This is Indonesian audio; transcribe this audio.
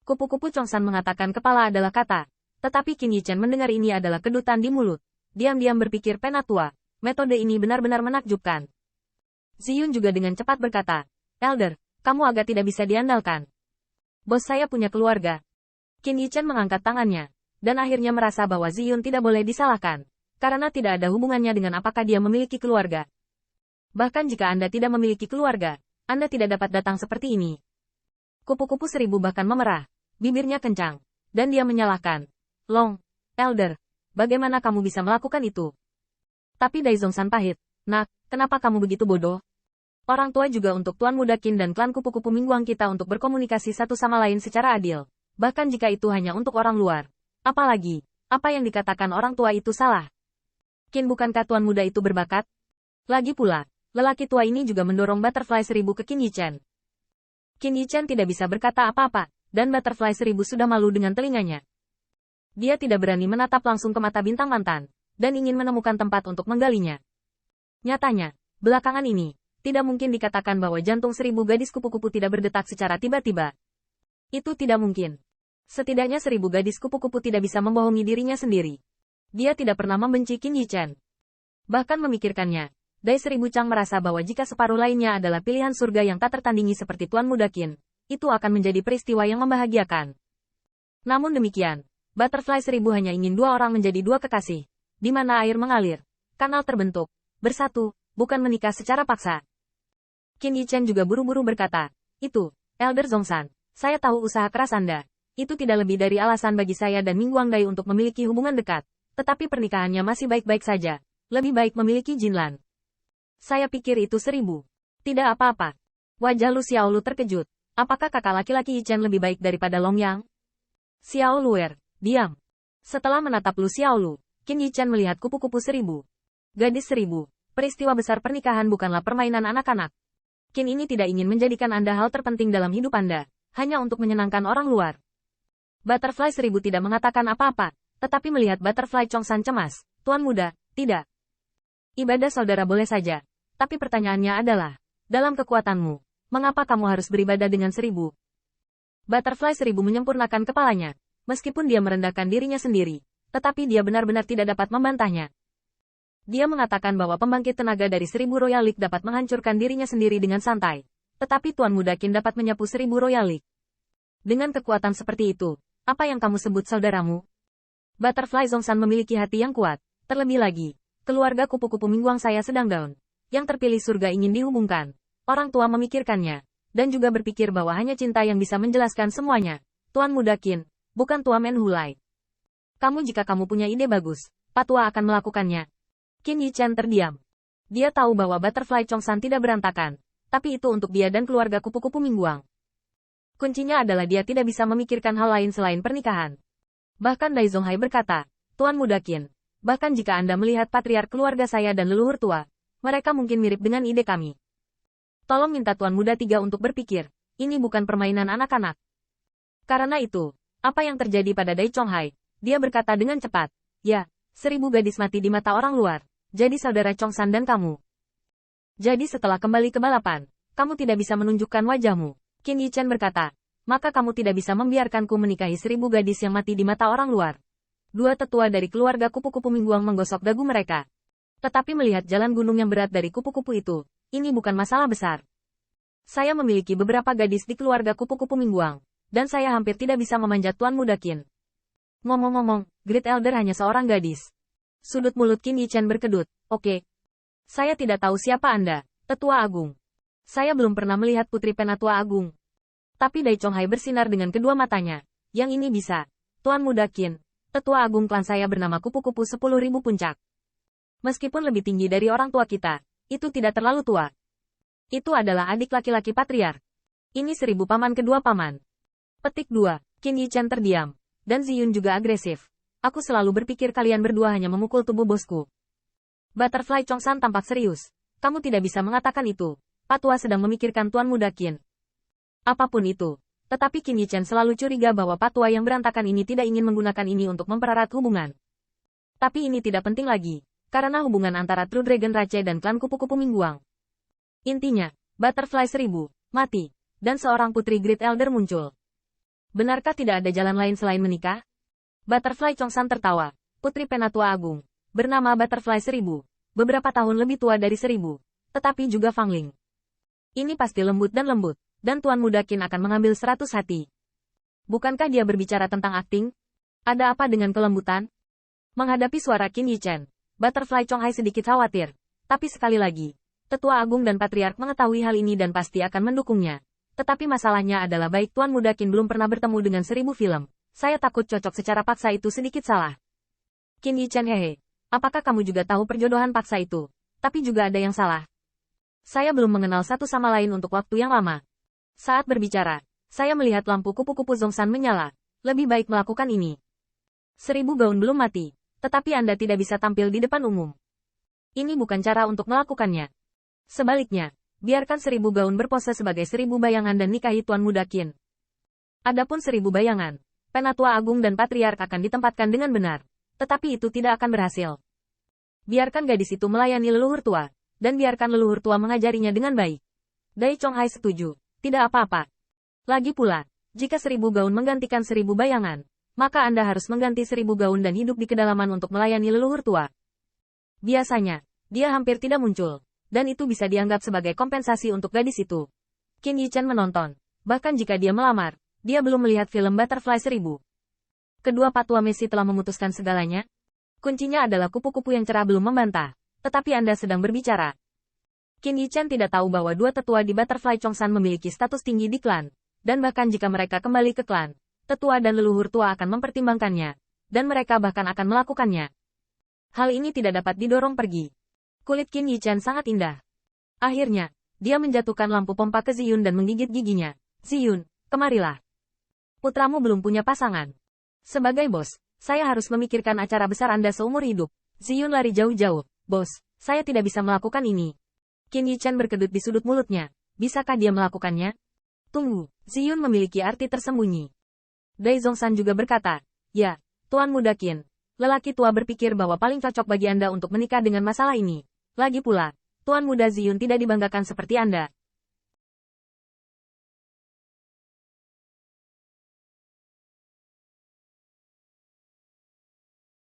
Kupu-kupu Chongsan mengatakan kepala adalah kata. Tetapi Qin Yichen mendengar ini adalah kedutan di mulut. Diam-diam berpikir Penatua. Metode ini benar-benar menakjubkan. Ziyun juga dengan cepat berkata, Elder, kamu agak tidak bisa diandalkan. Bos saya punya keluarga. Qin Yichen mengangkat tangannya. Dan akhirnya merasa bahwa Ziyun tidak boleh disalahkan. Karena tidak ada hubungannya dengan apakah dia memiliki keluarga. Bahkan jika Anda tidak memiliki keluarga, Anda tidak dapat datang seperti ini. Kupu-kupu seribu bahkan memerah. Bibirnya kencang. Dan dia menyalahkan. Long, Elder, bagaimana kamu bisa melakukan itu? Tapi Daizongsan pahit. Nak, kenapa kamu begitu bodoh? Orang tua juga untuk Tuan Muda Qin dan klan kupu-kupu Mingguang kita untuk berkomunikasi satu sama lain secara adil. Bahkan jika itu hanya untuk orang luar. Apalagi, apa yang dikatakan orang tua itu salah? Qin, bukankah Tuan Muda itu berbakat? Lagi pula, lelaki tua ini juga mendorong Butterfly 1000 ke Qin Yichen. Qin Yichen tidak bisa berkata apa-apa, dan Butterfly 1000 sudah malu dengan telinganya. Dia tidak berani menatap langsung ke mata bintang mantan, dan ingin menemukan tempat untuk menggalinya. Nyatanya, belakangan ini, tidak mungkin dikatakan bahwa jantung 1000 gadis kupu-kupu tidak berdetak secara tiba-tiba. Itu tidak mungkin. Setidaknya 1000 gadis kupu-kupu tidak bisa membohongi dirinya sendiri. Dia tidak pernah membenci Qin Yichen. Bahkan memikirkannya, Dai 1000 Chang merasa bahwa jika separuh lainnya adalah pilihan surga yang tak tertandingi seperti Tuan Muda Qin, itu akan menjadi peristiwa yang membahagiakan. Namun demikian, Butterfly 1000 hanya ingin dua orang menjadi dua kekasih, di mana air mengalir, kanal terbentuk, bersatu, bukan menikah secara paksa. Qin Yichen juga buru-buru berkata, itu, Elder Zongsan, saya tahu usaha keras Anda. Itu tidak lebih dari alasan bagi saya dan Mingguang Dai untuk memiliki hubungan dekat, tetapi pernikahannya masih baik-baik saja. Lebih baik memiliki Jinlan. Saya pikir itu 1000. Tidak apa-apa. Wajah Lu Xiaolu terkejut. Apakah kakak laki-laki Yichen lebih baik daripada Long Yang? Xiao Luer, diam. Setelah menatap Lu Xiaolu, Qin Yichen melihat kupu-kupu 1000. Gadis 1000, peristiwa besar pernikahan bukanlah permainan anak-anak. Qin ini tidak ingin menjadikan Anda hal terpenting dalam hidup Anda, hanya untuk menyenangkan orang luar. Butterfly 1000 tidak mengatakan apa-apa, tetapi melihat Butterfly Chongsan cemas. Tuan Muda, tidak. Ibadah saudara boleh saja, tapi pertanyaannya adalah, dalam kekuatanmu, mengapa kamu harus beribadah dengan 1000? Butterfly 1000 menyempurnakan kepalanya, meskipun dia merendahkan dirinya sendiri, tetapi dia benar-benar tidak dapat membantahnya. Dia mengatakan bahwa pembangkit tenaga dari 1000 Royal League dapat menghancurkan dirinya sendiri dengan santai, tetapi Tuan Muda Qin dapat menyapu 1000 Royal League. Dengan kekuatan seperti itu, apa yang kamu sebut saudaramu? Butterfly Zongsan memiliki hati yang kuat, terlebih lagi, keluarga kupu-kupu Mingguang saya sedang down. Yang terpilih surga ingin dihubungkan. Orang tua memikirkannya, dan juga berpikir bahwa hanya cinta yang bisa menjelaskan semuanya. Tuan Muda Qin, bukan Tua Men Hulai. Jika kamu punya ide bagus, Patua akan melakukannya. Qin Yichen terdiam. Dia tahu bahwa Butterfly Chongsan tidak berantakan, tapi itu untuk dia dan keluarga kupu-kupu Mingguang. Kuncinya adalah dia tidak bisa memikirkan hal lain selain pernikahan. Bahkan Dai Zonghai berkata, Tuan Muda Qin, bahkan jika Anda melihat patriark keluarga saya dan leluhur tua, mereka mungkin mirip dengan ide kami. Tolong minta Tuan Muda 3 untuk berpikir, ini bukan permainan anak-anak. Karena itu, apa yang terjadi pada Dai Chonghai? Dia berkata dengan cepat, ya, 1000 gadis mati di mata orang luar, jadi saudara Chongsan dan kamu. Jadi setelah kembali ke balapan, kamu tidak bisa menunjukkan wajahmu. Qin Yichen berkata, maka kamu tidak bisa membiarkanku menikahi 1000 gadis yang mati di mata orang luar. Dua tetua dari keluarga kupu-kupu Mingguang menggosok dagu mereka. Tetapi melihat jalan gunung yang berat dari kupu-kupu itu, ini bukan masalah besar. Saya memiliki beberapa gadis di keluarga kupu-kupu Mingguang, dan saya hampir tidak bisa memanjat Tuan Muda Qin. Ngomong-ngomong, Great Elder hanya seorang gadis. Sudut mulut Qin Yichen berkedut. Oke. Saya tidak tahu siapa Anda, Tetua Agung. Saya belum pernah melihat Putri Penatua Agung. Tapi Dai Chonghai bersinar dengan kedua matanya. Yang ini bisa. Tuan Muda Qin, Tetua Agung klan saya bernama kupu-kupu 10.000 puncak. Meskipun lebih tinggi dari orang tua kita, itu tidak terlalu tua. Itu adalah adik laki-laki patriark. Ini 1000 paman kedua paman. Petik 2. Qin Yichen terdiam. Dan Ziyun juga agresif. Aku selalu berpikir kalian berdua hanya memukul tubuh bosku. Butterfly Chongsan tampak serius. Kamu tidak bisa mengatakan itu. Patua sedang memikirkan Tuan Muda Qin. Apapun itu. Tetapi Qin Yichen selalu curiga bahwa Patua yang berantakan ini tidak ingin menggunakan ini untuk mempererat hubungan. Tapi ini tidak penting lagi. Karena hubungan antara True Dragon Rache dan klan kupu-kupu Mingguang. Intinya, Butterfly 1000, mati. Dan seorang putri Great Elder muncul. Benarkah tidak ada jalan lain selain menikah? Butterfly Chongsan tertawa. Putri Penatua Agung. Bernama Butterfly 1000. Beberapa tahun lebih tua dari 1000. Tetapi juga Fangling. Ini pasti lembut dan lembut. Dan Tuan Muda Qin akan mengambil 100 hati. Bukankah dia berbicara tentang akting? Ada apa dengan kelembutan? Menghadapi suara Qin Yichen, Butterfly Chonghai sedikit khawatir. Tapi sekali lagi, Tetua Agung dan Patriark mengetahui hal ini dan pasti akan mendukungnya. Tetapi masalahnya adalah baik Tuan Muda Qin belum pernah bertemu dengan 1000 film. Saya takut cocok secara paksa itu sedikit salah. Qin Yichen hehe. Apakah kamu juga tahu perjodohan paksa itu? Tapi juga ada yang salah. Saya belum mengenal satu sama lain untuk waktu yang lama. Saat berbicara, saya melihat lampu kupu-kupu Zhongshan menyala. Lebih baik melakukan ini. 1000 gaun belum mati, tetapi Anda tidak bisa tampil di depan umum. Ini bukan cara untuk melakukannya. Sebaliknya, biarkan 1000 gaun berpose sebagai 1000 bayangan dan nikahi Tuan Muda Qin. Adapun 1000 bayangan, Penatua Agung dan Patriark akan ditempatkan dengan benar. Tetapi itu tidak akan berhasil. Biarkan gadis itu melayani leluhur tua, dan biarkan leluhur tua mengajarinya dengan baik. Dai Chonghai setuju. Tidak apa-apa. Lagi pula, jika 1000 gaun menggantikan 1000 bayangan, maka Anda harus mengganti 1000 gaun dan hidup di kedalaman untuk melayani leluhur tua. Biasanya, dia hampir tidak muncul, dan itu bisa dianggap sebagai kompensasi untuk gadis itu. Qin Yichen menonton. Bahkan jika dia melamar, dia belum melihat film Butterfly 1000. Kedua patua Messi telah memutuskan segalanya. Kuncinya adalah kupu-kupu yang cerah belum membantah, tetapi Anda sedang berbicara. Qin Yichen tidak tahu bahwa dua tetua di Butterfly Chongsan memiliki status tinggi di klan, dan bahkan jika mereka kembali ke klan, tetua dan leluhur tua akan mempertimbangkannya, dan mereka bahkan akan melakukannya. Hal ini tidak dapat didorong pergi. Kulit Qin Yichen sangat indah. Akhirnya, dia menjatuhkan lampu pompa ke Ziyun dan menggigit giginya. Ziyun, kemarilah. Putramu belum punya pasangan. Sebagai bos, saya harus memikirkan acara besar Anda seumur hidup. Ziyun lari jauh-jauh. Bos, saya tidak bisa melakukan ini. Qin Yichen berkedut di sudut mulutnya. Bisakah dia melakukannya? Tunggu, Ziyun memiliki arti tersembunyi. Dai Zhongshan juga berkata, ya, Tuan Muda Qin. Lelaki tua berpikir bahwa paling cocok bagi Anda untuk menikah dengan masalah ini. Lagi pula, Tuan Muda Ziyun tidak dibanggakan seperti Anda.